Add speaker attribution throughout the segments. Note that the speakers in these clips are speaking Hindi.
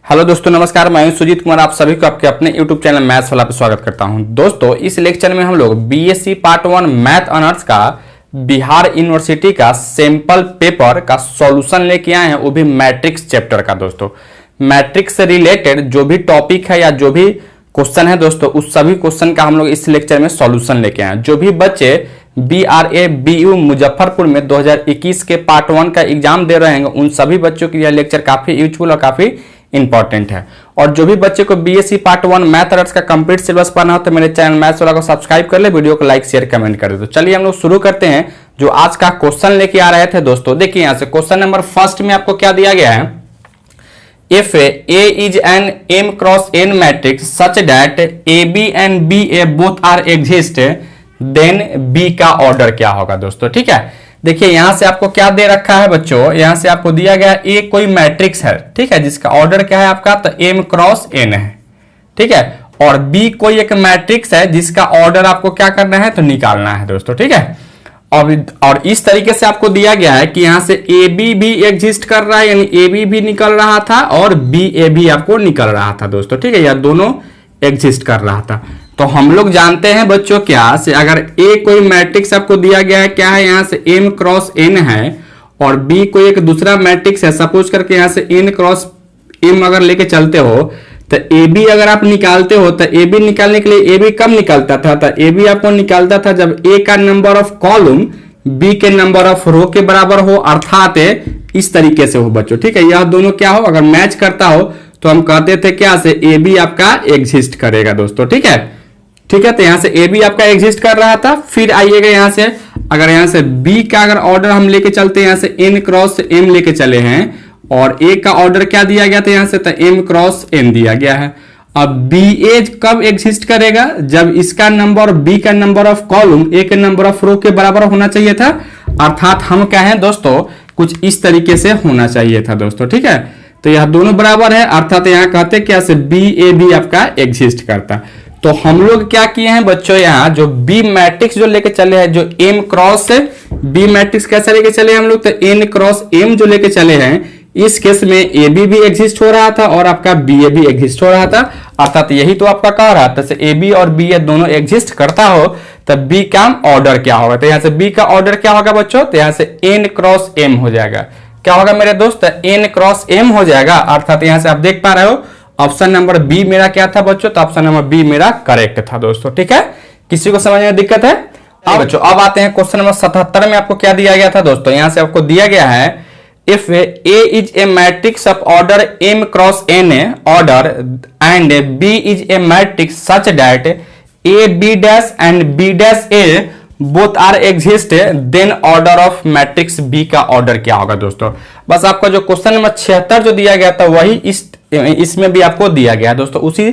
Speaker 1: हेलो दोस्तों, नमस्कार। मैं सुजीत कुमार आप सभी को आपके अपने यूट्यूब चैनल मैथ्स वाला पे स्वागत करता हूं। दोस्तों, इस लेक्चर में हम लोग बीएससी पार्ट 1 मैथ ऑनर्स का बिहार यूनिवर्सिटी का सैंपल पेपर का सॉल्यूशन लेके आए हैं, वो भी मैट्रिक्स चैप्टर का। दोस्तों, मैट्रिक्स से रिलेटेड जो भी टॉपिक है या जो भी क्वेश्चन है दोस्तों, उस सभी क्वेश्चन का हम लोग इस लेक्चर में सॉल्यूशन लेके आए हैं। जो भी बच्चे BRA BU मुजफ्फरपुर में 2021 के पार्ट 1 का एग्जाम दे रहे हैं, उन सभी बच्चों के लिए लेक्चर काफी यूजफुल और काफी इंपॉर्टेंट है। और जो भी बच्चे को बीएससी पार्ट 1 मैथ ऑनर्स का कंप्लीट सिलेबस पढ़ना हो तो मेरे चैनल मैथ्स वाला को सब्सक्राइब कर ले, वीडियो को लाइक शेयर कमेंट कर दे। तो चलिए हम लोग शुरू करते हैं। जो आज का क्वेश्चन लेके आ रहे थे दोस्तों, देखिए यहां से क्वेश्चन नंबर फर्स्ट में आपको क्या दिया गया है। If A is an M cross N matrix such that AB and BA both are exist, then B का ऑर्डर क्या होगा दोस्तों। ठीक है, देखिए यहां से आपको क्या दे रखा है बच्चों, यहां से आपको दिया गया A कोई मैट्रिक्स है, ठीक है, जिसका ऑर्डर क्या है आपका, तो M क्रॉस N है, ठीक है। और B कोई एक मैट्रिक्स है जिसका ऑर्डर आपको क्या करना है, तो निकालना है दोस्तों। ठीक है, और इस तरीके से आपको दिया गया है कि यहां से AB भी एग्जिस्ट कर रहा है, यानी AB भी निकल रहा था और BA भी आपको निकल रहा था दोस्तों। ठीक है, या दोनों एग्जिस्ट कर रहा था। तो हम लोग जानते हैं बच्चों क्या से, अगर A कोई मैट्रिक्स आपको दिया गया है, क्या है, यहां से M क्रॉस N है, और B कोई एक दूसरा मैट्रिक्स है, सपोज करके यहां से N क्रॉस M अगर लेके चलते हो तो AB अगर आप निकालते हो तो AB निकालने के लिए AB कब निकलता था, तो AB आपको निकालता था जब A का नंबर ऑफ कॉलम B के नंबर ऑफ रो के बराबर हो, अर्थात इस तरीके से हो बच्चों। ठीक है, यह दोनों क्या हो, अगर मैच करता हो तो हम कहते थे क्या से AB आपका एग्जिस्ट करेगा दोस्तों। ठीक है, ठीक है, तो यहां से AB आपका एग्जिस्ट कर रहा था। फिर आइएगा यहां से, अगर यहां से B का अगर ऑर्डर हम लेके चलते हैं, यहां से N क्रॉस M लेके चले हैं, और A का ऑर्डर क्या दिया गया था यहां से, तो M क्रॉस N दिया गया है। अब BA कब एग्जिस्ट करेगा, जब इसका नंबर B का नंबर ऑफ कॉलम A के नंबर ऑफ रो के बराबर होना चाहिए था, अर्थात हम क्या है दोस्तों, कुछ इस तरीके से होना चाहिए था दोस्तों। ठीक है, तो यह दोनों बराबर है, अर्थात यहां कहते क्या से BA भी आपका एग्जिस्ट करता। तो हम लोग क्या किए हैं बच्चों, यहाँ जो B मैट्रिक्स जो लेके चले हैं, जो M क्रॉस B मैट्रिक्स कैसे लेके चले हम लोग, तो N क्रॉस M जो लेके चले हैं, इस केस में AB भी एग्जिस्ट हो रहा था और आपका BA भी एग्जिस्ट हो रहा था, अर्थात यही तो आपका कह रहा था से AB और BA दोनों एग्जिस्ट करता हो तो B का ऑर्डर क्या होगा। तो यहाँ से B का ऑर्डर क्या होगा बच्चों, तो यहाँ से N क्रॉस M हो जाएगा। क्या होगा मेरे दोस्त, N क्रॉस M हो जाएगा, अर्थात यहाँ से आप देख पा रहे हो ऑप्शन नंबर बी मेरा क्या था बच्चों, तो ऑप्शन नंबर बी मेरा करेक्ट था दोस्तों। ठीक है, किसी को समझ में दिक्कत है? अब बच्चों अब आते हैं क्वेश्चन नंबर 77 में। आपको क्या दिया गया था दोस्तों, यहां से आपको दिया गया है if A is a matrix of order M cross N order and B is a matrix such that A B dash and B dash A both are exist, then order of matrix B का ऑर्डर क्या होगा दोस्तों। बस आपका जो क्वेश्चन नंबर 76 जो दिया गया था वही इसमें भी आपको दिया गया दोस्तों, उसी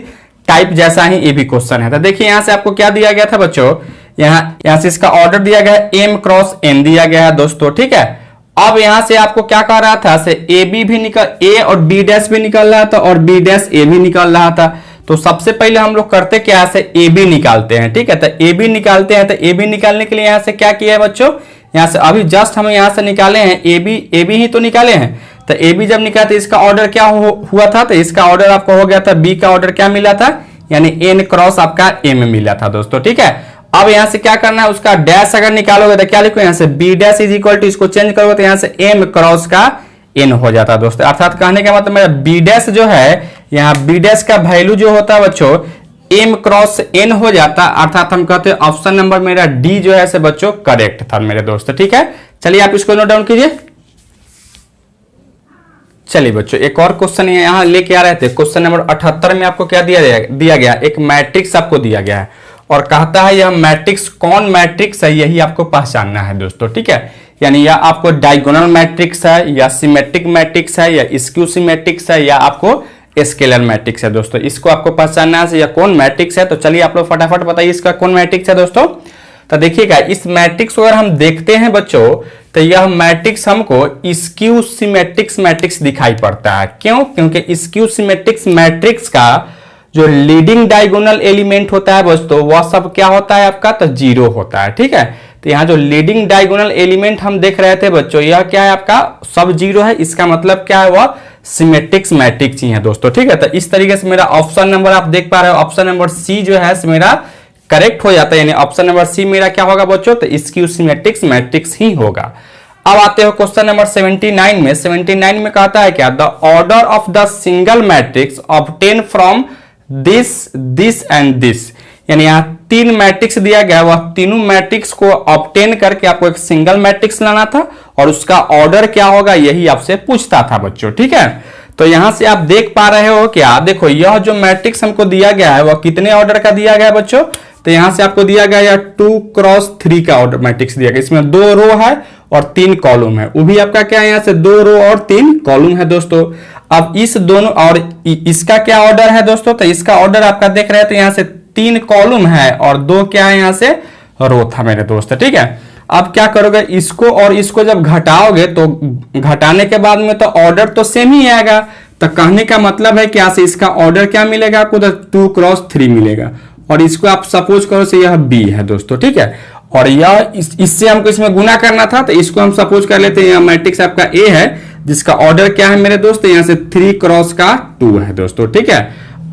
Speaker 1: टाइप जैसा ही ये भी क्वेश्चन है। तो देखिए यहां से आपको क्या दिया गया था बच्चों, यहां से इसका ऑर्डर दिया गया है M क्रॉस N दिया गया है दोस्तों। ठीक है, अब यहां से आपको क्या कह रहा था से AB भी निकल A और B डैश भी निकल रहा था और B डैश A भी निकल रहा था। तो सबसे पहले हम लोग करते क्या से AB निकालते हैं। ठीक है, तो AB निकालते हैं, तो AB निकालने के लिए यहां से क्या किया है बच्चों, यहां से अभी जस्ट हम यहां से निकाले हैं AB ही तो निकाले हैं। तो AB जब निकाला तो इसका ऑर्डर क्या हुआ था, तो इसका ऑर्डर आपको हो गया था, B का ऑर्डर क्या मिला था, यानी N क्रॉस आपका M मिला था दोस्तों। ठीक है, अब यहां से क्या करना है, उसका डैश अगर निकालोगे तो क्या लिखो, यहां से B dash is equal to, इसको चेंज करोगे तो यहां से M क्रॉस का N हो जाता है दोस्तों। अर्थात कहने का मतलब मेरा B डैश जो है, यहाँ B डैश का वैल्यू जो होता है बच्चों M क्रॉस N हो जाता, अर्थात हम कहते हैं ऑप्शन नंबर मेरा D जो है से बच्चों करेक्ट था मेरे दोस्त। ठीक है, चलिए आप इसको नोट डाउन कीजिए। चलिए बच्चों एक और क्वेश्चन यहाँ लेके आ रहे थे, क्वेश्चन नंबर 78 में आपको क्या दिया गया, एक मैट्रिक्स आपको दिया गया है और कहता है यह मैट्रिक्स कौन मैट्रिक्स है, यही आपको पहचानना है दोस्तों। ठीक है, यानी या आपको डायगोनल मैट्रिक्स है, या सिमेट्रिक मैट्रिक्स है, या स्क्यू सिमेट्रिक्स है, या आपको स्केलर मैट्रिक्स है दोस्तों। इसको आपको पहचानना है या कौन मैट्रिक्स है। तो चलिए आप लोग फटाफट बताइए इसका कौन मैट्रिक्स है दोस्तों। तो देखिएगा इस मैट्रिक्स को अगर हम देखते हैं बच्चों, तो यह मैट्रिक्स हमको स्क्यू सिमेट्रिक्स मैट्रिक्स दिखाई पड़ता है। क्यों? क्योंकि स्क्यू सिमेट्रिक्स मैट्रिक्स का जो लीडिंग डायगोनल एलिमेंट होता है दोस्तों, वह सब क्या होता है आपका, तो 0 होता है। ठीक है, तो यहाँ जो लीडिंग डायगोनल एलिमेंट हम देख रहे थे बच्चों, यह क्या है आपका, सब 0 है। इसका मतलब क्या है, वह सिमेट्रिक्स मैट्रिक्स ही है दोस्तों। ठीक है, तो इस तरीके से मेरा ऑप्शन नंबर आप देख पा रहे हो, ऑप्शन नंबर सी जो है मेरा करेक्ट हो जाता है, यानी ऑप्शन नंबर सी मेरा क्या होगा बच्चों, तो स्क्यू सिमेट्रिक्स मैट्रिक्स ही होगा। अब आते हो क्वेश्चन नंबर 79 में। 79 में कहता है क्या, the order of the single matrix obtain from this and this, यानी यहाँ तीन मैट्रिक्स दिया गया, वह तीनों मैट्रिक्स को ऑब्टेन करके आपको एक सिंगल मैट्रिक्स लाना था और उसका ऑर्डर क्या होगा यही आपसे पूछता था बच्चों। ठीक है, तो यहां से आप देख पा रहे हो क्या, देखो यह जो मैट्रिक्स हमको दिया गया है वह कितने ऑर्डर का दिया गया है बच्चों, तो यहां से आपको दिया गया 2x3 का ऑर्डर मैट्रिक्स दिया गया, इसमें 2 रो है और 3 कॉलम है, वो भी आपका क्या है यहाँ से 2 रो और 3 कॉलम है दोस्तों। अब इस दोनों और इसका क्या ऑर्डर है दोस्तों, तो इसका ऑर्डर आपका देख रहे हैं तो यहाँ से 3 कॉलम है और 2 क्या है यहाँ से रो था मेरे दोस्त। ठीक है, अब क्या करोगे, इसको और इसको जब घटाओगे तो घटाने के बाद में तो ऑर्डर तो सेम ही आएगा, तो कहने का मतलब है कि यहाँ से इसका ऑर्डर क्या मिलेगा आपको, तो 2x3 मिलेगा और इसको आप सपोज करो से यह b है दोस्तों। ठीक है, और यह इससे हमको इसमें गुना करना था, तो इसको हम सपोज कर लेते हैं यह मैट्रिक्स आपका a है जिसका ऑर्डर क्या है मेरे दोस्त, यहाँ से 3x2 है दोस्तों। ठीक है,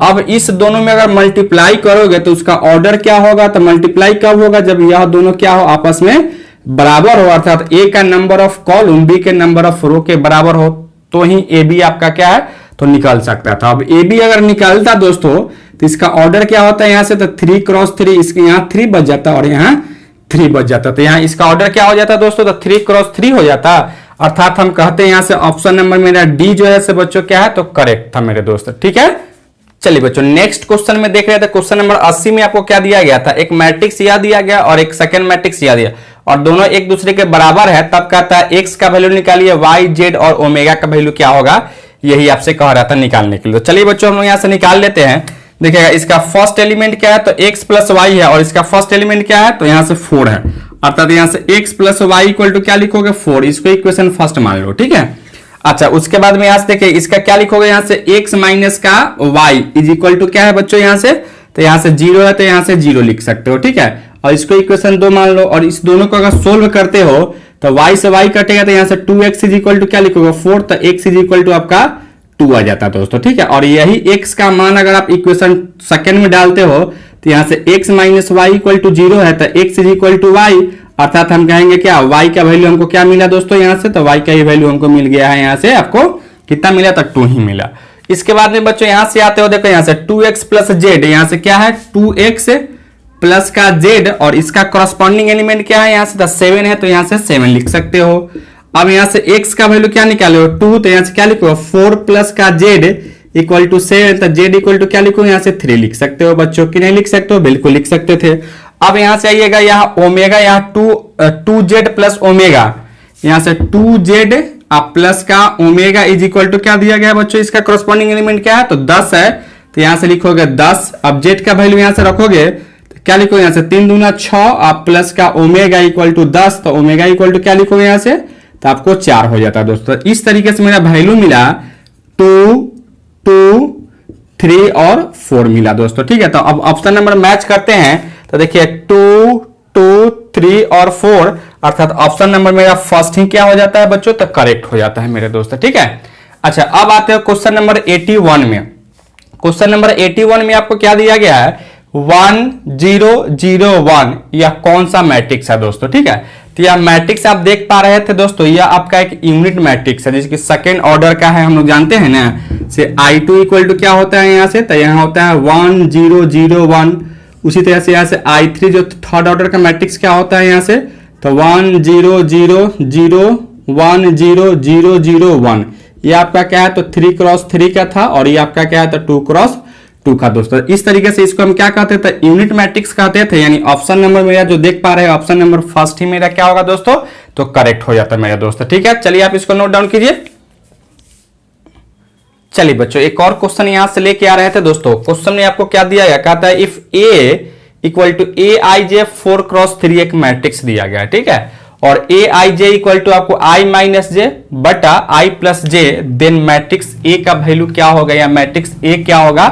Speaker 1: अब इस दोनों में अगर मल्टीप्लाई करोगे तो उसका ऑर्डर क्या होगा, तो मल्टीप्लाई कब होगा, जब यह दोनों क्या हो आपस में बराबर हो, अर्थात a का नंबर ऑफ कॉलम b के नंबर ऑफ रो के बराबर हो तो ही ए बी आपका क्या है तो निकल सकता था। अब ए बी अगर निकलता दोस्तों तो इसका ऑर्डर क्या होता है यहाँ से, तो 3x3, इसके यहाँ 3 बच जाता और यहाँ 3 बच जाता, तो यहाँ इसका ऑर्डर क्या हो जाता दोस्तों, तो 3x3 हो जाता, अर्थात हम कहते हैं यहाँ से ऑप्शन नंबर मेरा डी जो है से बच्चों क्या है तो करेक्ट था मेरे दोस्त। ठीक है, चलिए बच्चों नेक्स्ट क्वेश्चन में देख रहे थे, क्वेश्चन नंबर 80 में आपको क्या दिया गया था, एक मैट्रिक्स यह दिया गया और एक सेकंड मैट्रिक्स यह दिया और दोनों एक दूसरे के बराबर है, तब कहता है एक्स का वैल्यू निकालिए, वाई जेड और ओमेगा का वैल्यू क्या होगा, यही आपसे कह रहा था निकालने के लिए। तो चलिए बच्चों हम लोग यहाँ से निकाल लेते हैं। देखिएगा इसका फर्स्ट एलिमेंट क्या है, तो x प्लस वाई है और इसका फर्स्ट एलिमेंट क्या है, तो यहाँ से 4 है, अर्थात यहाँ से x plus y equal to क्या लिखोगे 4, इसको इक्वेशन फर्स्ट मान लो। ठीक है, अच्छा उसके बाद में यहाँ से देखिए इसका क्या लिखोगे, यहाँ से x माइनस का y इज इक्वल टू क्या है बच्चों, यहाँ से तो यहाँ से 0 है तो यहाँ से 0 लिख सकते हो। ठीक है, और इसको इक्वेशन 2 मान लो और इस दोनों को अगर सोल्व करते हो तो y से y कटेगा तो यहाँ से 2x इज इक्वल टू क्या लिखोगे 4, तो x इज इक्वल टू आपका 2 आ जाता है दोस्तों। ठीक है, और यही x का मान अगर आप इक्वेशन सेकंड में डालते हो तो यहाँ से x minus y equal to 0 है तो x is equal to y, अर्थात हम कहेंगे क्या y का वैल्यू हमको क्या मिला दोस्तों यहाँ से, तो y का ही वैल्यू हमको मिल गया है, यहाँ से आपको कितना मिला तो 2 ही मिला। इसके बाद में बच्चों यहाँ से आते हो, देखो यहाँ से 2x प्लस जेड, यहाँ से क्या है 2x प्लस का z और इसका करस्पॉन्डिंग एलिमेंट क्या है यहाँ से 7 है तो यहाँ से 7 लिख सकते हो। अब यहाँ से x का वैल्यू क्या निकाले हो 2, तो यहाँ से क्या लिखो 4 प्लस का z इक्वल टू 7, तो z इक्वल टू क्या लिखो यहाँ से 3 लिख सकते हो बच्चों, कि नहीं लिख सकते हो, बिल्कुल लिख सकते थे। अब यहाँ से आइएगा यहाँ ओमेगा, यहाँ 2z प्लस ओमेगा, यहाँ से 2z अब प्लस का ओमेगा इज इक्वल टू क्या दिया गया बच्चों, इसका करस्पॉन्डिंग एलिमेंट क्या है तो 10 है, तो यहाँ से लिखोगे 10। अब z का वैल्यू यहाँ से रखोगे तो क्या लिखोगे यहाँ से 3 दूना 6 अब प्लस का ओमेगा इक्वल टू 10, तो ओमेगा इक्वल टू क्या लिखोगे यहाँ से तो आपको 4 हो जाता है दोस्तों। इस तरीके से मेरा वैल्यू मिला 2, 2, 3 और 4 मिला दोस्तों। ठीक है, तो अब ऑप्शन नंबर मैच करते हैं तो देखिए 2, 2, 3 और 4, अर्थात ऑप्शन नंबर मेरा फर्स्ट ही क्या हो जाता है बच्चों तो करेक्ट हो जाता है मेरे दोस्त। ठीक है, अच्छा अब आते हैं क्वेश्चन नंबर 81 में। क्वेश्चन नंबर 81 में आपको क्या दिया गया है 1 0 0 1, यह कौन सा मैट्रिक्स है दोस्तों। ठीक है, तो यह मैट्रिक्स आप देख पा रहे थे दोस्तों, यह आपका एक यूनिट मैट्रिक्स है जिसकी सेकेंड ऑर्डर का है, हम लोग जानते हैं ना से I2 इक्वल टू क्या होता है यहाँ से, तो यहाँ होता है 1 0 0 1। उसी तरह से यहाँ से I3 जो थर्ड ऑर्डर का मैट्रिक्स क्या होता है यहाँ से तो 1 0 0 0 1 0 0 0 1, ये आपका क्या है तो 3x3 का था और ये आपका क्या है तो 2x2 का दोस्तों। इस तरीके से इसको हम क्या कहते थे यूनिट मैट्रिक्स कहते थे, यानी ऑप्शन नंबर मेरा जो देख पा रहे हैं ऑप्शन नंबर फर्स्ट ही मेरा क्या होगा दोस्तों तो करेक्ट हो जाता है मेरे दोस्त। ठीक है, चलिए आप इसको नोट डाउन कीजिए। चलिए बच्चों एक और क्वेश्चन यहां से लेके आ रहे थे दोस्तों। क्वेश्चन में आपको क्या दिया गया, कहता है if A equal to A I J 4x3 एक मैट्रिक्स दिया गया है। ठीक है, और ए आई जे इक्वल टू आपको आई माइनस जे बटा I plus J, then matrix A का वैल्यू क्या होगा या मैट्रिक्स ए क्या होगा,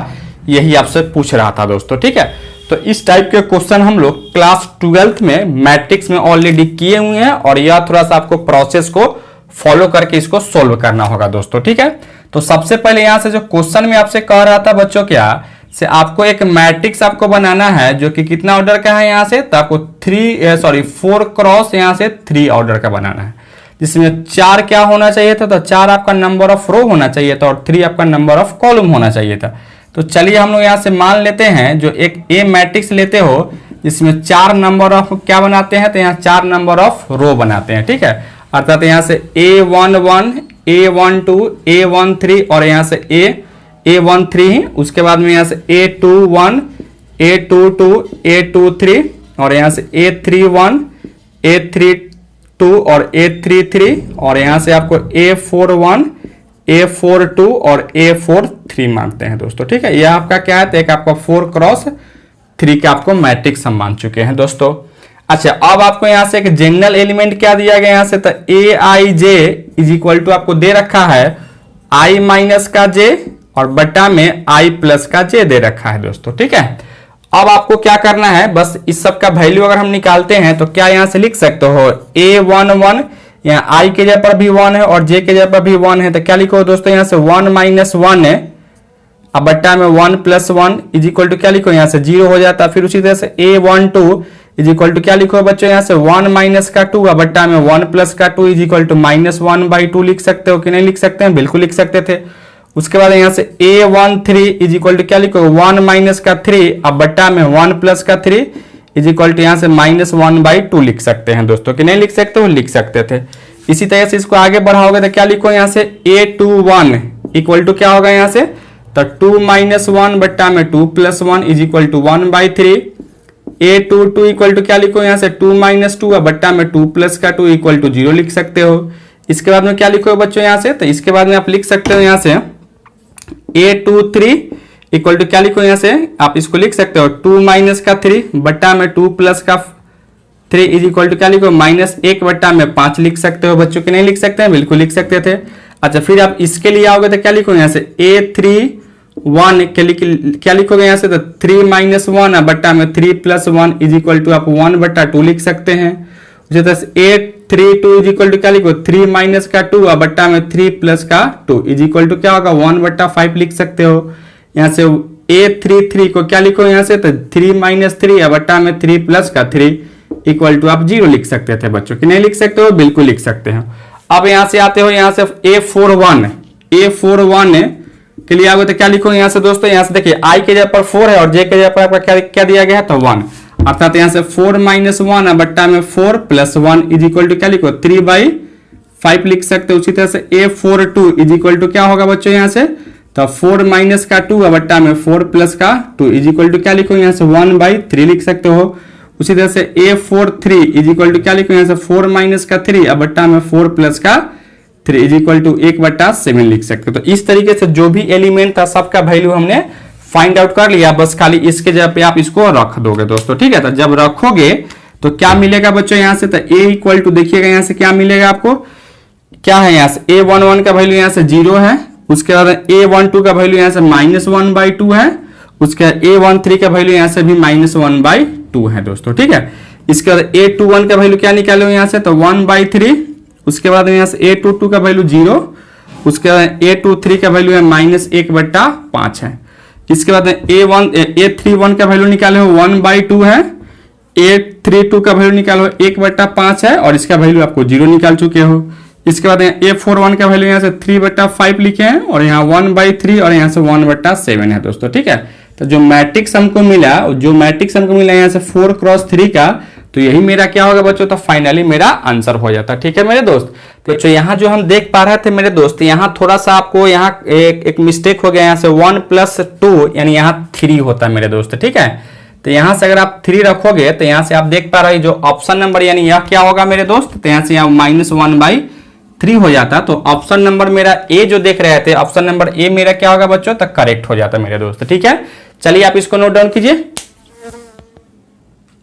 Speaker 1: यही आपसे पूछ रहा था दोस्तों। ठीक है, तो इस टाइप के क्वेश्चन हम लोग क्लास 12th में मैट्रिक्स में ऑलरेडी किए हुए हैं और यह थोड़ा सा आपको प्रोसेस को फॉलो करके इसको सोल्व करना होगा दोस्तों। ठीक है, तो सबसे पहले यहाँ से जो क्वेश्चन में आपसे कह रहा था बच्चों, क्या से आपको एक मैट्रिक्स आपको बनाना है जो कि कितना ऑर्डर का है यहाँ से, तो आपको 4 क्रॉस यहाँ से 3 ऑर्डर का बनाना है, जिसमें 4 क्या होना चाहिए था, तो 4 आपका नंबर ऑफ रो होना चाहिए था और 3 आपका नंबर ऑफ कॉलम होना चाहिए था। तो चलिए हम लोग यहाँ से मान लेते हैं जो एक ए मैट्रिक्स लेते हो जिसमें 4 नंबर ऑफ क्या बनाते हैं, तो यहाँ 4 नंबर ऑफ रो बनाते हैं, ठीक है। अर्थात यहाँ से A11, A12, A13 और यहाँ से A13, उसके बाद में यहाँ से A21, A22, A23 और यहाँ से A31, A32 और A33 और यहाँ से आपको A41, A42 और A43 मांगते हैं दोस्तों, ठीक है। यह आपका क्या है, तो एक आपका 4 क्रॉस 3 का आपको मैट्रिक्स हम मान चुके हैं दोस्तों। अच्छा, अब आपको यहाँ से एक जनरल एलिमेंट क्या दिया गया यहाँ से, तो Aij इज इक्वल टू आपको दे रखा है i माइनस का j और बटा में i प्लस का j दे रखा है दोस्तों, ठीक है। अब आपको क्या करना है, बस इस सब का वैल्यू अगर हम निकालते हैं तो क्या यहाँ से लिख सकते हो, A11 यहाँ i के जगह पर भी 1 है और j के जगह पर भी 1 है, तो क्या लिखो दोस्तों यहाँ से 1 माइनस 1 है, अब बट्टा में 1 प्लस 1 इज इक्वल टू क्या लिखो यहाँ से 0 हो जाता है। फिर उसी तरह से A12 इज इक्वल टू क्या लिखो बच्चों यहाँ से 1 माइनस का 2, अब बट्टा में 1 प्लस का 2 इज इक्वल टू -1/2 लिख सकते हो कि नहीं लिख सकते हैं, बिल्कुल लिख सकते थे। उसके बाद यहाँ से A13 इज इक्वल टू क्या लिखो 1 माइनस का 3, अब बट्टा में 1 प्लस का 3 इज इक्वल टू यहाँ से -1/2 लिख सकते हैं दोस्तों कि नहीं लिख सकते हो, लिख सकते थे। इसी तरह से इसको आगे बढ़ाओगे तो क्या लिखो यहाँ से A21 इक्वल टू क्या होगा यहाँ से, तो 2 माइनस 1 बट्टा में 2 plus 1 is equal to 1/3। A22 equal to क्या लिखो यहाँ से 2 माइनस 2 बट्टा में 2 प्लस का 2 इक्वल टू 0 लिख सकते हो। इसके बाद में क्या लिखो बच्चों यहाँ से, तो इसके बाद में आप लिख सकते हो यहाँ से A23 इक्वल टू क्या लिखो यहाँ से, आप इसको लिख सकते हो 2 माइनस का 3 बट्टा में 2 प्लस का 3 इज इक्वल टू क्या लिखो -1 बट्टा में 5 लिख सकते हो बच्चों कि नहीं लिख सकते हैं, बिल्कुल लिख सकते थे। अच्छा, फिर आप इसके लिए आओगे तो क्या लिखो यहाँ से A31 के लिए क्या लिखोगे यहाँ से, तो 3 माइनस 1 बट्टा में 3 प्लस 1 इज इक्वल टू आप 1/2 लिख सकते हैं। उसी तरह से A32 इज इक्वल टू क्या लिखो 3 माइनस का 2 बट्टा में 3 प्लस का 2 इज इक्वल टू क्या होगा 1/5 लिख सकते हो। यहाँ से A33 को क्या लिखो यहाँ से, तो 3 माइनस 3 बट्टा में 3 प्लस का 3 इक्वल टू आप 0 लिख सकते थे बच्चों कि नहीं लिख सकते हो, बिल्कुल लिख सकते हैं। अब यहाँ से आते हो यहाँ से A41 के लिए आओगे तो क्या लिखो यहाँ से दोस्तों, यहाँ से देखिए i के जगह पर 4 है और j के जगह पर आपका क्या दिया गया है, तो 1, अर्थात यहाँ से 4 माइनस 1 बट्टा में 4 प्लस 1 इज इक्वल टू क्या लिखो 3/5 लिख सकते हो। उसी तरह से A42 इज इक्वल टू क्या होगा बच्चों यहाँ से, तो 4 माइनस का 2 बट्टा में 4 प्लस का 2 इज इक्वल टू क्या लिखो यहाँ से 1/3 लिख सकते हो। उसी तरह से A43 इज इक्वल टू क्या लिखो यहाँ से 4 माइनस का 3 बट्टा में 4 प्लस का 3 इज इक्वल टू 1/7 लिख सकते हो। तो इस तरीके से जो भी एलिमेंट था सबका वैल्यू हमने फाइंड आउट कर लिया, बस खाली इसके जगह पे आप इसको रख दोगे दोस्तों, ठीक है। तो जब रखोगे तो क्या मिलेगा बच्चों यहाँ से, तो A इक्वल टू देखिएगा यहाँ से क्या मिलेगा आपको, क्या है यहाँ से A11 का वैल्यू यहाँ से 0 है, उसके बाद A12 का वैल्यू यहाँ से -1/2 है, उसके बाद A13 का वैल्यू यहाँ से भी -1/2 है दोस्तों, ठीक है। इसके बाद A21 का वैल्यू क्या निकालो यहाँ से, तो 1/3, उसके बाद यहाँ से A22 का वैल्यू 0, उसके बाद A23 का वैल्यू है -1/5 है। इसके बाद A31 का वैल्यू निकाले हो 1/2 है, A32 का वैल्यू निकालो 1/5 है और इसका वैल्यू आपको 0 निकाल चुके हो। इसके बाद A41 का वैल्यू यहाँ से 3/5 लिखे हैं और यहाँ 1/3 और यहाँ से 1/7 है दोस्तों, ठीक है। तो जो मैट्रिक्स हमको मिला यहाँ से 4 क्रॉस 3 का, तो यही मेरा क्या होगा बच्चों, तो फाइनली मेरा आंसर हो जाता, ठीक है मेरे दोस्त। तो यहाँ जो हम देख पा रहे थे मेरे दोस्त, यहाँ थोड़ा सा आपको यहाँ एक मिस्टेक हो गया, यहाँ से 1 + 2 यानी यहाँ 3 होता है मेरे दोस्त, ठीक है। तो यहाँ से अगर आप 3 रखोगे तो यहाँ से आप देख पा रहे हो जो ऑप्शन नंबर यानी यह क्या होगा मेरे दोस्त, तो यहाँ से यहाँ -1/3 हो जाता। तो ऑप्शन नंबर मेरा ए जो देख रहे थे, ऑप्शन नंबर ए मेरा क्या होगा बच्चों, तो करेक्ट हो जाता मेरे दोस्त, ठीक है। चलिए आप इसको नोट डाउन कीजिए।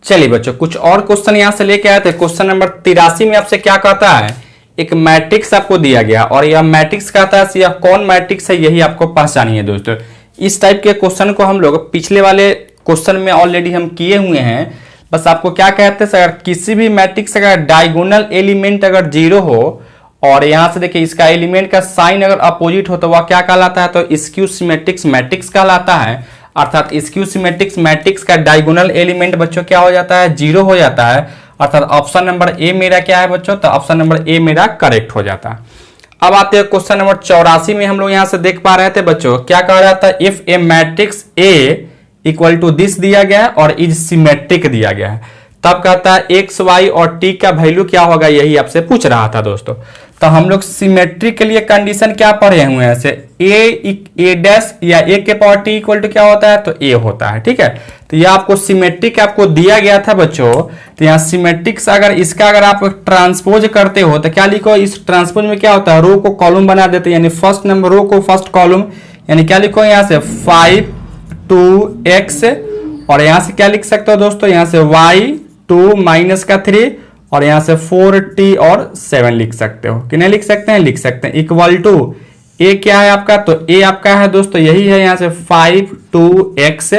Speaker 1: चलिए बच्चों कुछ और क्वेश्चन यहां से लेके आए थे। क्वेश्चन नंबर 83 में आपसे क्या कहता है, एक मैट्रिक्स आपको दिया गया और यह मैट्रिक्स कहता है यह कौन मैट्रिक्स है, यही आपको पहचानिए दोस्तों। इस टाइप के क्वेश्चन को हम लोग पिछले वाले क्वेश्चन में ऑलरेडी हम किए हुए हैं। बस आपको क्या कहते हैं, अगर किसी भी मैट्रिक्स अगर डायगोनल एलिमेंट अगर 0 हो और यहां से देखिए इसका एलिमेंट का साइन अगर अपोजिट हो तो वह क्या कहलाता है, तो स्क्यू सिमेट्रिक मैट्रिक्स कहलाता है। अर्थात स्क्यू सिमेट्रिक मैट्रिक्स का डायगोनल एलिमेंट बच्चों क्या हो जाता है, 0 हो जाता है। अर्थात ऑप्शन नंबर ए मेरा क्या है बच्चों, तो ऑप्शन नंबर ए मेरा करेक्ट हो जाता है। अब आते हैं क्वेश्चन नंबर 84 में हम लोग यहां से देख पा रहे थे बच्चों, क्या कह रहा था, if a matrix A equal to this दिया गया है और इज सिमेट्रिक दिया गया है, तब कहता है एक्स वाई और टी का वैल्यू क्या होगा, यही आपसे पूछ रहा था दोस्तों। तो हम लोग सिमेट्री के लिए कंडीशन क्या पढ़े हुए हैं, ए डैश या ए के पावर टी इक्वल टू क्या होता है, तो ए होता है। ठीक है, तो यह आपको सिमेट्रिक आपको दिया गया था बच्चों। तो यहाँ सिमेट्रिक्स अगर इसका अगर आप ट्रांसपोज करते हो तो क्या लिखो, इस ट्रांसपोज में क्या होता है, रो को कॉलम बना देते हैं, यानी फर्स्ट नंबर रो को फर्स्ट कॉलम, यानी क्या लिखो यहाँ से 5 2x, और यहां से क्या लिख सकते हो दोस्तों, यहां से y 2 माइनस का 3 और यहां से 4t और 7 लिख सकते हो कि नहीं लिख सकते हैं, लिख सकते हैं। इक्वल टू a क्या है आपका, तो a आपका है दोस्तों यही है, यहां से 5 2x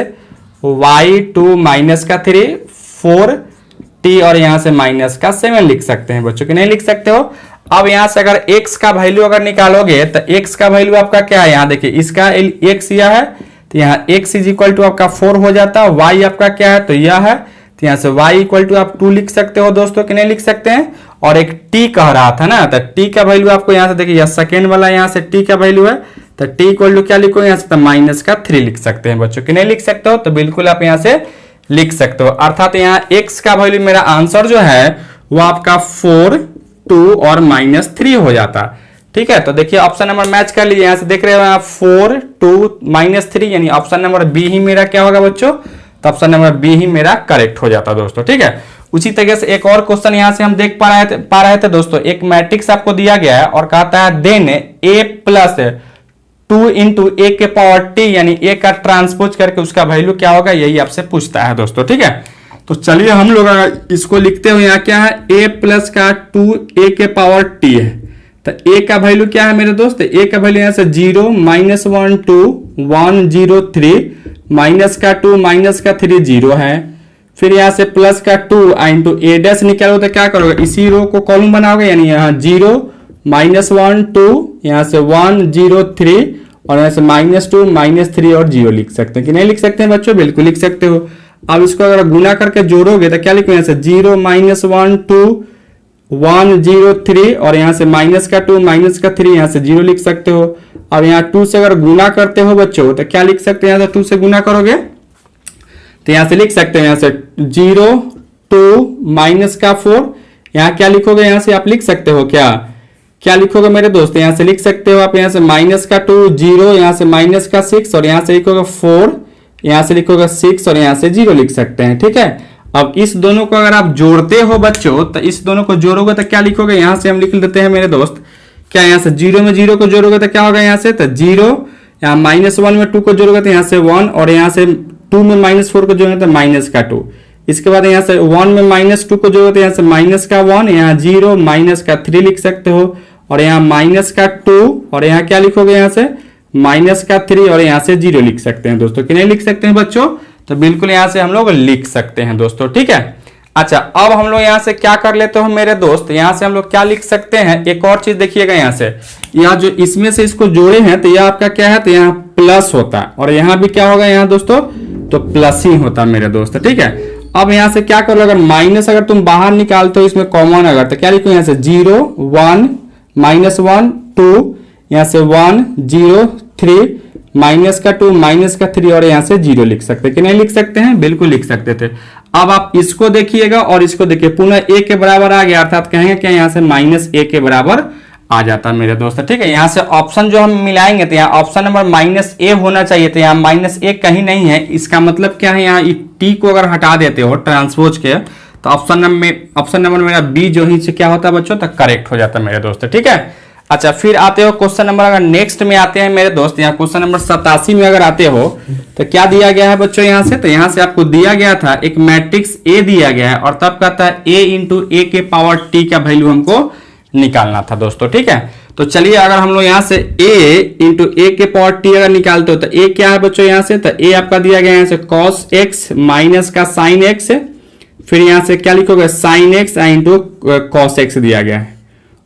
Speaker 1: y 2 माइनस का 3 4t और यहां से माइनस का 7 लिख सकते हैं बच्चों कि नहीं लिख सकते हो। अब यहां से अगर x का वैल्यू अगर निकालोगे तो x का वैल्यू आपका क्या है, यहां देखिए इसका x यह है, तो यहाँ x इज इक्वल टू आपका 4 हो जाता है, y आपका क्या है, तो यह है, तो यहाँ से y इक्वल टू आप 2 लिख सकते हो दोस्तों कि नहीं लिख सकते हैं। और एक t कह रहा था ना, तो t का वैल्यू आपको यहाँ से देखिए, यह सेकेंड वाला यहाँ से t का वैल्यू है, तो t इक्वल टू क्या लिखो यहाँ से, तो माइनस का 3 लिख सकते हैं बच्चों कि नहीं लिख सकते हो, तो बिल्कुल आप यहाँ से लिख सकते हो। अर्थात यहाँ x का वैल्यू मेरा आंसर जो है वो आपका 4 2 और -3 हो जाता। ठीक है, तो देखिए ऑप्शन नंबर मैच कर लीजिए, यहां से देख रहे हो आप 4 2 -3, यानी ऑप्शन नंबर बी ही मेरा क्या होगा बच्चों, तो ऑप्शन नंबर बी ही मेरा करेक्ट हो जाता दोस्तों। ठीक है, उसी तरीके से एक और क्वेश्चन यहां से हम देख पा रहे थे दोस्तों, एक मैट्रिक्स आपको दिया गया है और कहता है then a plus 2 into A के पावर टी, यानी ए का ट्रांसपोज करके उसका वैल्यू क्या होगा, यही आपसे पूछता है दोस्तों। ठीक है, तो चलिए हम लोग इसको लिखते हुए, यहाँ क्या है, a प्लस का 2 ए के पावर टी है, तो a का वैल्यू क्या है मेरे दोस्त, a का वैल्यू यहां से 0 -1 2 1 0 3 माइनस का 2 माइनस का 3 0 है। फिर यहां से प्लस का 2 इंटू ए डैश निकालो तो क्या करोगे, इसी रो को कॉलम बनाओगे, यानी यहाँ 0 -1 2 यहाँ से 1 0 3 और यहाँ से -2 -3 और 0 लिख सकते हैं कि नहीं लिख सकते हैं बच्चों, बिल्कुल लिख सकते हो। अब इसको अगर गुना करके जोड़ोगे तो क्या लिखो, यहाँ से 0 -1 2 1 0 3 और यहां से माइनस का 2 माइनस का 3 यहां से 0 लिख सकते हो। अब यहाँ 2 से अगर गुना करते हो बच्चों तो क्या लिख सकते हैं, यहां से 2 से गुना करोगे तो यहां से लिख सकते हैं, यहां से 0 2 माइनस का 4, यहाँ क्या लिखोगे, यहां से आप लिख सकते हो क्या लिखोगे मेरे दोस्त, यहां से लिख सकते हो आप, यहां से माइनस का 2 0 यहां से माइनस का 6 और यहां से लिखोगे 4, यहां से लिखोगे 6 और यहां से 0 लिख सकते हैं। ठीक है, अब इस दोनों को अगर आप जोड़ते हो बच्चों तो इस दोनों को जोड़ोगे तो क्या लिखोगे, यहां से हम लिख देते हैं मेरे दोस्त, क्या यहां से 0 में 0 को जोड़ोगे तो क्या होगा, यहां से तो 0, यहाँ -1 में 2 को जोड़ोगे तो यहां से 1 और यहां से 2 में -4 को जोड़ोगे तो माइनस का 2। इसके बाद यहाँ से 1 में -2 को जोड़ोगे तो यहाँ से माइनस का 1, यहाँ 0 माइनस का 3 लिख सकते हो और यहाँ माइनस का 2 और यहाँ क्या लिखोगे, यहाँ से माइनस का 3 और यहाँ से 0 लिख सकते हैं दोस्तों कि नहीं लिख सकते हैं बच्चों, तो बिल्कुल यहां से हम लोग लिख सकते हैं दोस्तों। ठीक है, अच्छा अब हम लोग यहां से क्या कर लेते हो मेरे दोस्त, यहां से हम लोग क्या लिख सकते हैं, एक और चीज देखिएगा, यहां से यहाँ जो इसमें से इसको जोड़े हैं तो यह आपका क्या है, तो यहाँ प्लस होता है और यहाँ भी क्या होगा यहाँ दोस्तों, तो प्लस ही होता है मेरे दोस्त। ठीक है, अब यहां से क्या करो, अगर माइनस अगर तुम बाहर निकालते हो इसमें कॉमन अगर, तो क्या लिखो, यहाँ से 0 1 -1 2 यहाँ से 1 0 3 माइनस का 2 माइनस का 3 और यहां से 0 लिख सकते कि नहीं लिख सकते हैं, बिल्कुल लिख सकते थे। अब आप इसको देखिएगा और इसको देखिए, पुनः a के बराबर आ गया, अर्थात कहेंगे कि यहां से -a के बराबर आ जाता मेरे दोस्त। ठीक है, यहां से ऑप्शन जो हम मिलाएंगे तो यहाँ ऑप्शन नंबर -a होना चाहिए, तो यहाँ -a कहीं नहीं है, इसका मतलब क्या है, यहाँ t को अगर हटा देते हो ट्रांसपोज के तो ऑप्शन नंबर मेरा बी जो ही से क्या होता है बच्चों, तो करेक्ट हो जाता है मेरे दोस्त। ठीक है, अच्छा फिर आते हो क्वेश्चन नंबर अगर नेक्स्ट में आते हैं मेरे दोस्त, यहाँ क्वेश्चन नंबर 87 में अगर आते हो तो क्या दिया गया है बच्चों, यहाँ से तो यहाँ से आपको दिया गया था एक मैट्रिक्स ए दिया गया है और तब कहता है a इंटू ए के पावर टी का वैल्यू हमको निकालना था दोस्तों। ठीक है, तो चलिए अगर हम लोग यहाँ से a इंटू ए के पावर टी अगर निकालते हो तो a क्या है बच्चों, यहाँ से तो a आपका दिया गया है यहाँ से cos x माइनस का sin x, फिर यहाँ से क्या लिखोगे sin x into cos x दिया गया है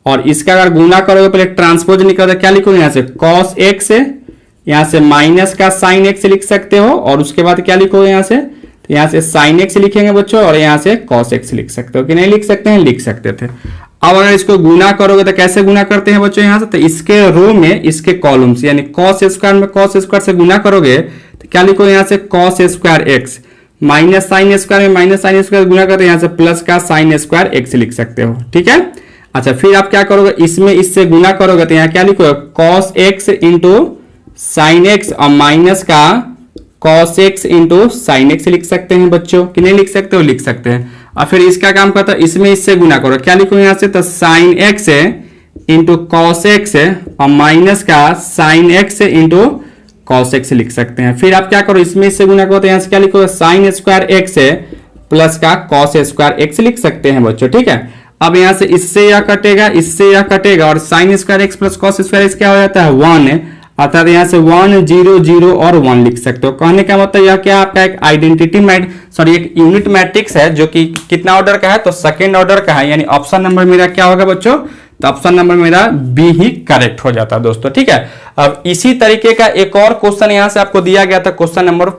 Speaker 1: और इसका अगर गुना करोगे पहले ट्रांसपोज निकलता, क्या लिखोगे यहाँ से cos x, यहाँ से माइनस का साइन x लिख सकते हो, और उसके बाद क्या लिखोगे यहाँ से, तो यहाँ से साइन x लिखेंगे बच्चों, और यहाँ से cos x लिख सकते हो कि नहीं लिख सकते हैं, लिख सकते थे। अब अगर इसको गुना करोगे तो कैसे गुना करते हैं बच्चों यहाँ से, तो इसके रो में इसके कॉलम से यानी cos स्क्वायर में cos स्क्वायर से गुना करोगे तो क्या लिखोगे यहाँ से cos square x, minus sine square में माइनस साइन स्क्वायर गुना करते हैं यहाँ से प्लस का साइन स्क्वायर x लिख सकते हो, ठीक है। अच्छा फिर आप क्या करोगे, इसमें इससे गुना करोगे तो यहाँ क्या लिखोगे cos x into sine x और माइनस का cos x into sine x लिख सकते हैं बच्चों कि नहीं लिख सकते हो, लिख सकते हैं। और फिर इसका काम करता है इसमें इससे गुना करो, क्या लिखोगे यहाँ से, तो sine x into cos x और माइनस का sine x into cos x लिख सकते हैं। फिर आप क्या करो, इसमें इससे गुना करो तो यहाँ से क्या लिखोगे साइन स्क्वायर x प्लस का कॉस स्क्वायर x लिख सकते हैं बच्चों, ठीक है। अब यहाँ से इससे यह कटेगा, इससे यह कटेगा, और sine square x plus cos square x क्या हो जाता है 1, अर्थात यहाँ से 1 0 0 और 1 लिख सकते हो। कहने का मतलब यह क्या आपका एक आइडेंटिटी एक यूनिट मैट्रिक्स है जो कि कितना ऑर्डर का है, तो सेकंड ऑर्डर का है, यानी ऑप्शन नंबर मेरा क्या होगा बच्चों, तो ऑप्शन नंबर मेरा बी ही करेक्ट हो जाता है दोस्तों, ठीक है। अब इसी तरीके का एक और क्वेश्चन यहाँ से आपको दिया गया था, क्वेश्चन नंबर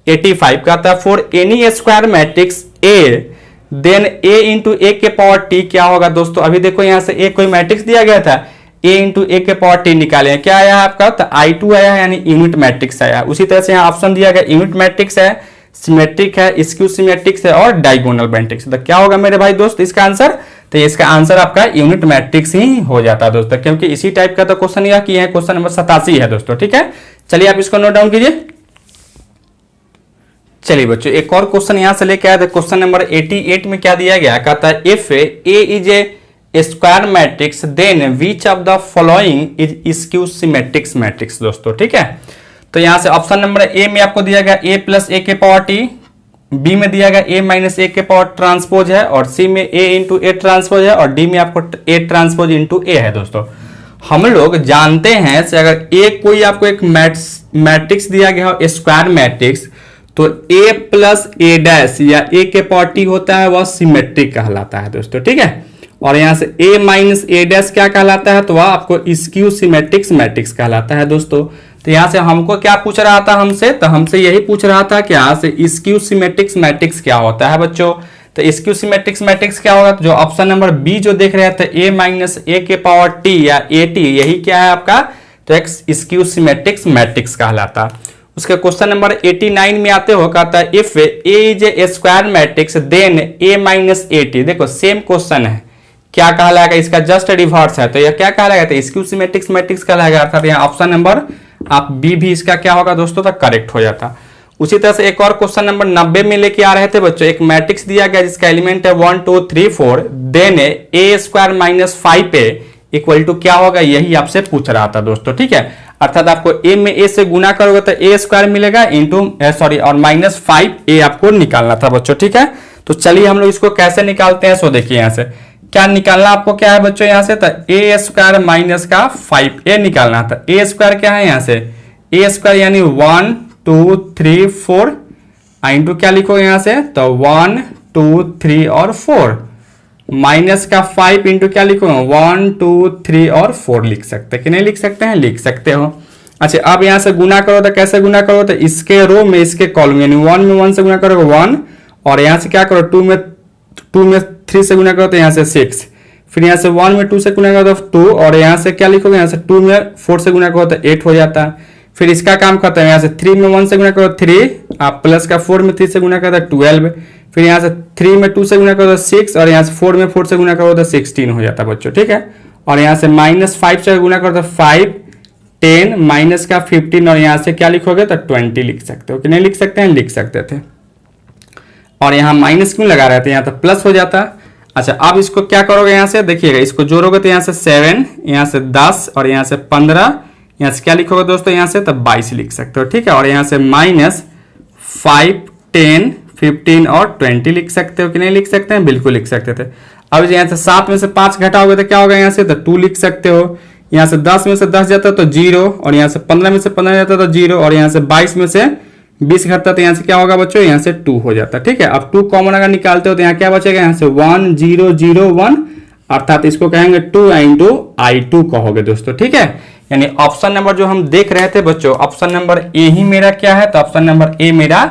Speaker 1: 85 का था, for any square matrix A then a into A के पावर टी क्या होगा दोस्तों। अभी देखो यहाँ से एक कोई मैट्रिक्स दिया गया था, a इंटू ए के पावर टी निकाले, क्या आया है आपका, तो I2 आया है, यानी यूनिट मैट्रिक्स आया। उसी तरह से यहाँ ऑप्शन दिया गया यूनिट मैट्रिक्स है, सिमेट्रिक है, स्क्यू सिमेट्रिक्स है और डायगोनल मैट्रिक्स। तो क्या होगा मेरे भाई दोस्त इसका आंसर, तो इसका आंसर आपका यूनिट मैट्रिक्स ही हो जाता है दोस्तों, क्योंकि इसी टाइप का तो क्वेश्चन यह किया है, क्वेश्चन नंबर 87 है दोस्तों, ठीक है। चलिए आप इसको नोट डाउन कीजिए। चलिए बच्चों एक और क्वेश्चन यहां से लेके आया था, क्वेश्चन नंबर 88 में क्या दिया गया, कहता है if A is a square matrix then which of the following is skew symmetrics matrix दोस्तों, ठीक है। तो यहां से ऑप्शन नंबर ए में आपको दिया गया a प्लस ए के पावर टी, बी में दिया गया a माइनस ए के पावर ट्रांसपोज है, और सी में a इंटू ए ट्रांसपोज है, और डी में आपको a ट्रांसपोज इंटू ए है दोस्तों। हम लोग जानते हैं से अगर एक कोई आपको एक मैट्रिक्स दिया गया हो स्क्वायर मैट्रिक्स, तो a प्लस ए डैश या a के पावर टी होता है, वह सिमेट्रिक कहलाता है दोस्तों, ठीक है। और यहां से a माइनस ए डैश क्या कहलाता है, तो वह आपको स्क्यू सिमेट्रिक्स मैट्रिक्स कहलाता है दोस्तों। तो यहां से हमको क्या पूछ रहा था हमसे, तो हमसे यही पूछ रहा था कि यहां से स्क्यू सिमेट्रिक्स मैट्रिक्स क्या होता है बच्चों। तो स्क्यू सिमेट्रिक्स मैट्रिक्स क्या होगा, तो जो ऑप्शन नंबर बी जो देख रहे थे a माइनस ए के पावर टी या ए टी, यही क्या है आपका, तो एक स्क्यू सिमेट्रिक्स मैट्रिक्स कहलाता है। उसके क्वेश्चन नंबर 89 में आते हो, कहता है if A is a square matrix then a minus A T, देखो सेम क्वेश्चन है, क्या कहलाएगा, इसका जस्ट रिवर्स है, तो यह क्या कहलाएगा, तो स्क्यू सिमेट्रिक्स मैट्रिक्स कहलाएगा, अर्थात यहाँ ऑप्शन नंबर आप बी भी इसका क्या होगा दोस्तों, तो करेक्ट हो जाता। उसी तरह से एक और क्वेश्चन नंबर 90 में लेके आ रहे थे बच्चों, एक मैट्रिक्स दिया गया जिसका एलिमेंट है 1 2 3 4 then a square minus 5a equal to क्या होगा, यही आपसे पूछ रहा था दोस्तों, ठीक है। अर्थात आपको a में a से गुना करोगे तो a स्क्वायर मिलेगा इंटू और माइनस 5a आपको निकालना था बच्चों, ठीक है। तो चलिए हम लोग इसको कैसे निकालते हैं, सो देखिए यहाँ से क्या निकालना आपको क्या है बच्चों, यहाँ से तो a स्क्वायर माइनस का 5a निकालना था। a स्क्वायर क्या है यहाँ से, a स्क्वायर यानी 1 2 3 4 इंटू क्या लिखो यहाँ से, तो 1 2 3 और 4 माइनस का 5 इंटू क्या लिखो 1 2 3 और 4 लिख सकते हैं कि नहीं लिख सकते हैं, लिख सकते हो। अच्छा अब यहाँ से गुना करो तो कैसे गुना करो, तो इसके रो में इसके कॉलम यानी 1 में 1 से गुना करोगे 1, और यहाँ से क्या करो 2 में 3 से गुना करो तो यहाँ से 6, फिर यहाँ से 1 में 2 से गुना करो तो 2, और यहाँ से क्या लिखोगे, यहाँ से 2 में 4 से गुना करो तो 8 हो जाता है। फिर इसका काम करते हैं, यहाँ से 3 में 1 से गुना करो 3, आप प्लस का 4 में 3 से गुना करो तो 12, फिर यहाँ से 3 में 2 से गुना करो तो 6, और यहाँ से 4 में 4 से गुना करो तो 16 हो जाता है बच्चों, ठीक है। और यहाँ से माइनस 5 से गुना करो तो 5 10 माइनस का 15, और यहाँ से क्या लिखोगे तो 20 लिख सकते हो कि नहीं लिख सकते हैं, लिख सकते थे। और यहाँ माइनस क्यों लगा रहे थे, यहाँ तो प्लस हो जाता। अच्छा अब इसको क्या करोगे, यहाँ से देखिएगा इसको जोड़ोगे तो यहाँ से 7, यहाँ से 10 और यहाँ से 15, यहाँ से क्या लिखोगे दोस्तों, यहाँ से तो 22 लिख सकते हो, ठीक है। और यहाँ से माइनस 5 10 15 और 20 लिख सकते हो कि नहीं लिख सकते हैं, बिल्कुल लिख सकते थे। अब यहाँ से 7 में से 5 घटाओगे तो क्या होगा, यहाँ से तो 2 लिख सकते हो। यहाँ से 10 में से 10 जाता है तो 0, और यहाँ से 15 में से 15 जाता है तो 0, और यहाँ से 22 में से 20 घटता है तो यहाँ से क्या होगा बच्चों, यहाँ से 2 हो जाता है, ठीक है। अब 2 कॉमन अगर निकालते हो तो यहाँ क्या बचेगा, यहाँ से 1 0 0 1, अर्थात इसको कहेंगे 2 इंटू I2 कहोगे दोस्तों, ठीक है। यानी ऑप्शन नंबर जो हम देख रहे थे बच्चों, ऑप्शन नंबर ए ही मेरा क्या है, तो ऑप्शन नंबर ए मेरा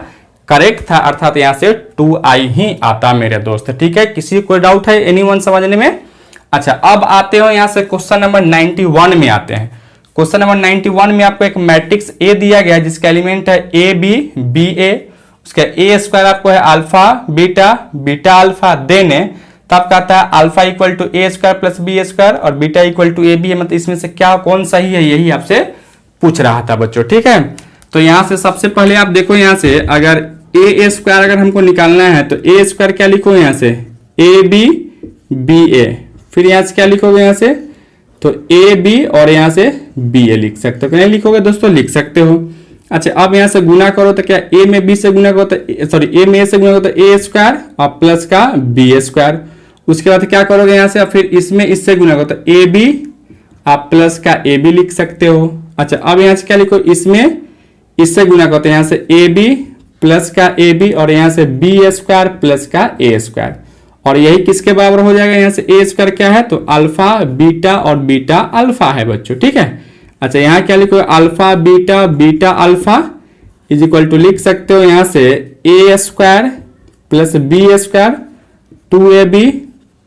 Speaker 1: करेक्ट था, अर्थात यहां से 2I ही आता मेरे दोस्त, ठीक है। किसी को डाउट है एनीवन समझने में? अच्छा, अब आते हो यहां से क्वेश्चन नंबर 91 में आते हैं। क्वेश्चन नंबर 91 में आपको एक मैट्रिक्स ए दिया गया है जिसका एलिमेंट है ए बी बी ए, उसका ए स्क्वायर आपको है अल्फा बीटा बीटा अल्फा, देने तब कहता है alpha equal to A square plus B square और beta equal to A B है, मतलब इसमें से क्या कौन सही है यही आपसे पूछ रहा था बच्चों, ठीक है। तो यहां से सबसे पहले आप देखो, यहां से अगर ए स्क्वायर अगर हमको निकालना है तो ए स्क्वायर क्या लिखो यहां से ए बी बी ए, फिर यहां से क्या लिखोगे यहां से तो ए बी और यहां से बी ए लिख सकते हो, नहीं लिखोगे दोस्तों लिख सकते हो। अच्छा, अब यहां से गुना करो तो क्या ए में बी से गुना करो तो सॉरी ए में ए से गुना करो तो ए स्क्वायर और प्लस का बी स्क्वायर, उसके बाद क्या करोगे यहां से फिर इसमें इससे गुना करो तो ए बी आप प्लस का ए बी लिख सकते हो। अच्छा, अब यहां से क्या लिखो, इसमें इससे गुना करो तो यहां से ए बी प्लस का ए बी और यहां से बी स्क्वायर प्लस का ए स्क्वायर, और यही किसके बराबर हो जाएगा, यहां से ए स्क्वायर क्या है तो अल्फा बीटा और बीटा अल्फा है बच्चों, ठीक है। अच्छा, यहां क्या लिखो alpha beta beta alpha is equal to लिख सकते हो यहां से A square plus B square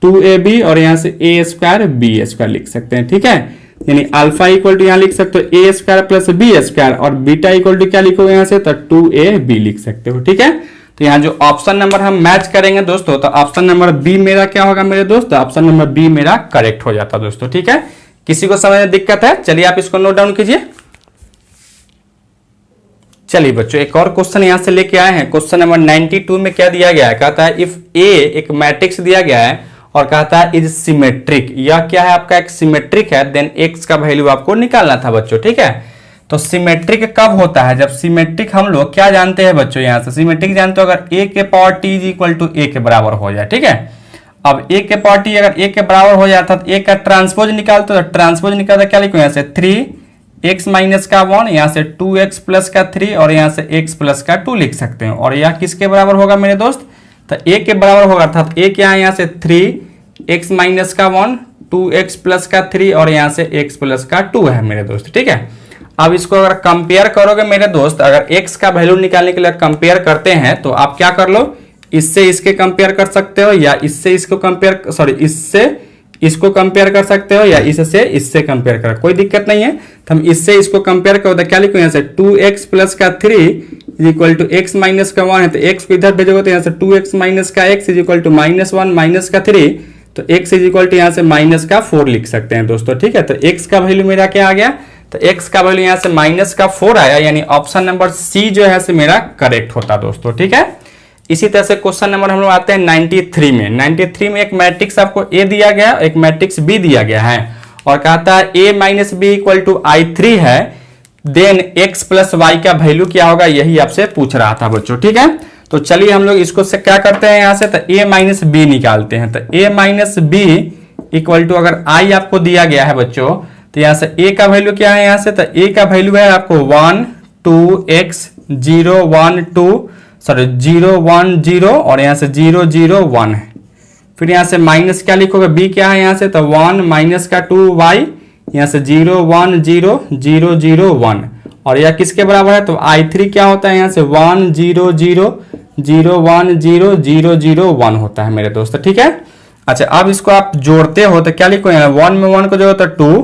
Speaker 1: 2ab और यहां से ए स्क्वायर बी स्क्वायर लिख सकते हैं, ठीक है। यानी अल्फा इक्वल टू यहां लिख सकते हो ए स्क्वायर प्लस बी स्क्वायर और बीटा इक्वल टू क्या लिखोगे यहां से तो 2ab लिख सकते हो, ठीक है। तो यहाँ जो ऑप्शन नंबर हम मैच करेंगे दोस्तों, तो ऑप्शन नंबर बी मेरा क्या होगा मेरे दोस्त, ऑप्शन नंबर बी मेरा करेक्ट हो जाता दोस्तों, ठीक है। किसी को समझ में दिक्कत है? चलिए आप इसको नोट डाउन कीजिए। चलिए बच्चों, एक और क्वेश्चन यहां से लेके आए हैं। क्वेश्चन नंबर 92 में क्या दिया गया है, कहता है इफ ए एक मैट्रिक्स दिया गया है और कहता है इज सिमेट्रिक, यह क्या है आपका एक सिमेट्रिक है, देन एक्स का वैल्यू आपको निकालना था बच्चों, ठीक है। तो सिमेट्रिक कब होता है, जब सिमेट्रिक हम लोग क्या जानते हैं बच्चों, यहां से सिमेट्रिक जानते हो अगर ए के power T is equal to A के बराबर हो जाए, ठीक है। अब ए के पावर टी अगर ए के बराबर हो जाता तो ए का ट्रांसपोज निकालते तो ट्रांसपोज निकालता क्या लिखो यहां से 3x माइनस का 1, यहां से 2x प्लस का 3 और यहां से x प्लस का 2 लिख सकते हैं, और यह किसके बराबर होगा मेरे दोस्त, तो ए के बराबर होगा, अर्थात ए क्या है यहां से 3x माइनस का 1 2x प्लस का 3 और यहां से x प्लस का 2 है मेरे दोस्त, ठीक है। अब इसको अगर कंपेयर करोगे मेरे दोस्त, अगर x का वैल्यू निकालने के लिए कंपेयर करते हैं तो आप क्या कर लो, इससे इसके कंपेयर कर सकते हो या इससे इसको कंपेयर सॉरी इससे इसको कंपेयर कर सकते हो या इससे इससे कंपेयर कर, कोई दिक्कत नहीं है। तो हम इससे इसको कंपेयर करो तो क्या लिखो यहां से 2x प्लस का 3 is equal to x minus का 1 है, तो x को इधर भेजोगे तो यहां से 2x माइनस का x is equal to -1 minus का 3, तो x इज इक्वल टू यहां से माइनस का 4 लिख सकते हैं दोस्तों, ठीक है। तो x का वैल्यू मेरा क्या आ गया, तो x का वैल्यू यहां से माइनस का 4 आया, यानी ऑप्शन नंबर सी जो है मेरा करेक्ट होता दोस्तों, ठीक है। इसी तरह से क्वेश्चन नंबर हम लोग आते हैं 93 में। 93 में एक मैट्रिक्स आपको ए दिया गया, एक मैट्रिक्स बी दिया गया है और कहता है a minus B equal to I3 है, देन x प्लस वाई का वैल्यू क्या होगा यही आपसे पूछ रहा था बच्चों, ठीक है। तो चलिए हम लोग इसको से क्या करते हैं, यहां से तो a माइनस बी निकालते हैं। तो a minus B equal to अगर I आपको दिया गया है बच्चों, तो यहां से a का वैल्यू क्या है, यहां से तो a का वैल्यू है आपको 1 2x 0 1 2 सॉरी 0 1 0 और यहां से 0 0 1 है, फिर यहां से माइनस क्या लिखोगे, b क्या है यहां से तो 1 माइनस का 2y, यहां से 0 1 0 0 0 1 और यह किसके बराबर है, तो I3 क्या होता है यहां से 1 0 0 0 1 0 0 0 1 होता है मेरे दोस्त, ठीक है। अच्छा, अब इसको आप जोड़ते हो तो क्या लिखो, यहाँ 1 में 1 को जोड़ो तो 2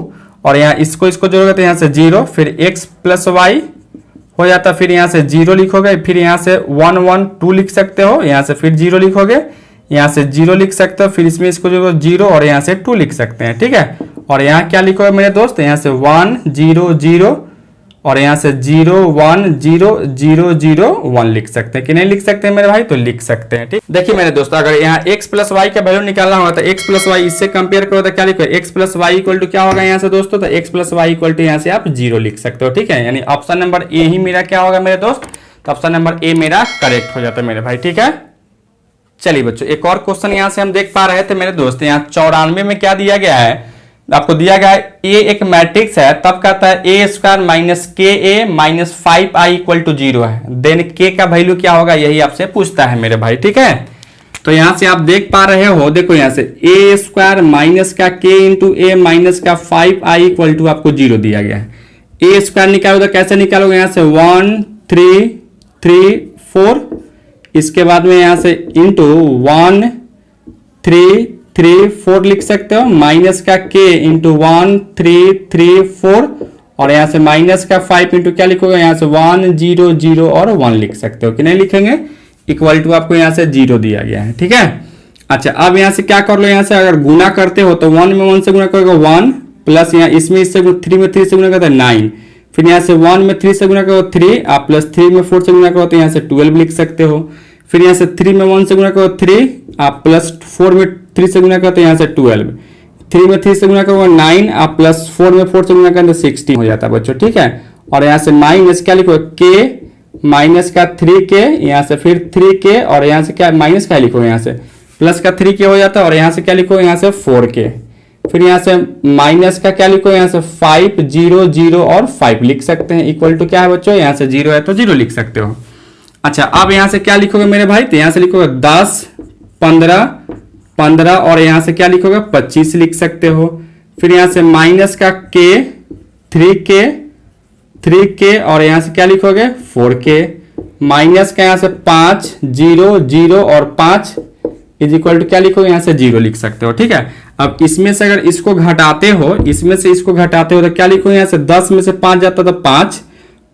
Speaker 1: और यहाँ इसको जोड़ोगे तो यहाँ से 0, फिर x प्लस वाई हो जाता, फिर यहाँ से 0 लिखोगे, फिर यहाँ से 1 1 2 लिख सकते हो, यहाँ से फिर 0 लिखोगे, यहाँ से 0 लिख सकते हो, फिर इसमें इसको जो 0 और यहाँ से 2 लिख सकते हैं, ठीक है। और यहाँ क्या लिखोगे मेरे दोस्त, यहाँ से 1 0 0 और यहाँ से 0 1 0 0 0 1 लिख सकते हैं कि नहीं लिख सकते हैं मेरे भाई, तो लिख सकते हैं, ठीक। देखिए मेरे दोस्तों, अगर यहाँ x प्लस वाई का वैल्यू निकालना होगा तो x प्लस वाई इससे कंपेयर करो तो क्या लिखो, x plus y equal to क्या होगा यहाँ से दोस्तों, तो x plus y equal to यहाँ से आप 0 लिख सकते हो, ठीक है। यानी ऑप्शन नंबर ए ही मेरा क्या होगा मेरे दोस्त, तो ऑप्शन नंबर ए मेरा करेक्ट हो जाता है मेरे भाई, ठीक है। चलिए बच्चों, एक और क्वेश्चन यहाँ से हम देख पा रहे थे मेरे दोस्त, यहाँ 94 में क्या दिया गया है, आपको दिया गया है ए एक मैट्रिक्स है, तब कहता है ए स्क्वायर माइनस के ए माइनस 5i इक्वल टू 0 है, देन के का वैल्यू क्या होगा यही आपसे पूछता है मेरे भाई, ठीक है। तो यहां से आप देख पा रहे हो, देखो यहां से ए स्क्वायर माइनस का के इंटू ए माइनस का 5i इक्वल टू आपको 0 दिया गया है। ए स्क्वायर निकालोगे तो कैसे निकालोगे, यहां से 1 3 3 4, इसके बाद में यहां से इंटू 1 3 3 4 लिख सकते हो, माइनस का के इंटू 1 3 3 4, और यहां से माइनस का 5 इंटू क्या लिखोगे, यहां से 1 0 0 और 1 लिख सकते हो कि नहीं लिखेंगे, इक्वल टू आपको यहां से 0 दिया गया है। ठीक है, अच्छा अब यहां से क्या कर लो, यहां से अगर गुना करते हो तो 1 में 1 से गुना करोगे 1, प्लस यहाँ इसमें इससे 3 में 3 से गुना करते 9, फिर यहाँ से 1 में 3 से गुना करो 3, आप प्लस 3 में 4 से गुना करो तो यहाँ से 12 लिख सकते हो, फिर यहाँ से 3 में 1 से गुना करो 3, आप प्लस 4 में 3 से गुना करो तो यहाँ से 12, 3 में 3 से गुना करो 9, आप प्लस 4 में 4 से गुना करें तो 16 हो जाता है बच्चों। ठीक है, और यहाँ से माइनस क्या लिखो, के माइनस का 3k, यहाँ से फिर 3k, और यहाँ से क्या माइनस का लिखो, यहाँ से प्लस का 3k हो जाता है, और यहाँ से क्या लिखो, यहाँ से 4k, फिर यहाँ से माइनस का क्या लिखो, यहाँ से 5 0 0 और 5 लिख सकते हैं, इक्वल टू क्या है बच्चों, यहाँ से 0 है तो 0 लिख सकते हो। अच्छा अब यहाँ से क्या लिखोगे मेरे भाई, तो यहाँ से लिखोगे 10 15 15, और यहाँ से क्या लिखोगे 25 लिख सकते हो, फिर यहाँ से माइनस का k 3k, और यहाँ से क्या लिखोगे 4k, माइनस का यहाँ से 5 0 0 और 5 इज इक्वल टू क्या लिखोगे, यहाँ से 0 लिख सकते हो। ठीक है, अब इसमें से अगर इसको घटाते हो, इसमें से इसको घटाते हो तो क्या लिखोगे, यहाँ से 10 में से 5 जाता तो 5,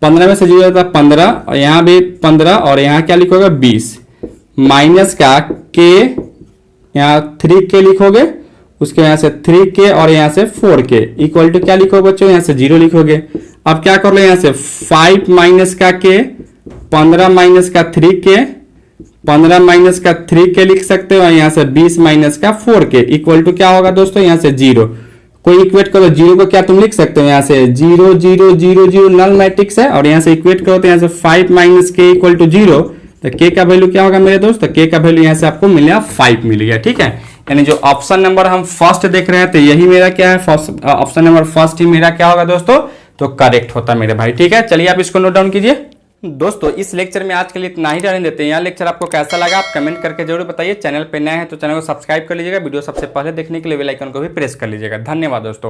Speaker 1: 15 में से 0 जाता 15, और यहाँ भी 15, और यहाँ क्या लिखोगे 20, माइनस का k, यहाँ 3k लिखोगे, उसके यहाँ से 3k और यहाँ से 4k इक्वल टू क्या लिखोगे बच्चों, यहाँ से 0 लिखोगे। अब क्या कर लो, यहाँ से 5 माइनस का k, 15 माइनस का 3k, 15 माइनस का 3k लिख सकते हो, और यहाँ से 20 माइनस का 4k इक्वल टू क्या होगा दोस्तों, यहाँ से 0। कोई इक्वेट करो 0 को क्या तुम लिख सकते हो, यहाँ से 0 0 0 0 नल मैट्रिक्स है, और यहाँ से इक्वेट करो तो यहाँ से 5 माइनस k इक्वल टू 0, तो k का वैल्यू क्या होगा मेरे दोस्त, तो k का वैल्यू यहाँ से आपको मिलेगा 5 मिल गया। ठीक है, यानी जो ऑप्शन नंबर हम फर्स्ट देख रहे हैं तो यही मेरा क्या है, फर्स्ट ऑप्शन नंबर फर्स्ट ही मेरा क्या होगा दोस्तों, तो करेक्ट होता मेरे भाई। ठीक है, चलिए आप इसको नोट डाउन कीजिए। दोस्तों इस लेक्चर में आज के लिए इतना ही रहने देते हैं। यह लेक्चर आपको कैसा लगा आप कमेंट करके जरूर बताइए। चैनल पे नए हैं तो चैनल को सब्सक्राइब कर लीजिएगा, वीडियो सबसे पहले देखने के लिए बेल आइकन को भी प्रेस कर लीजिएगा। धन्यवाद दोस्तों।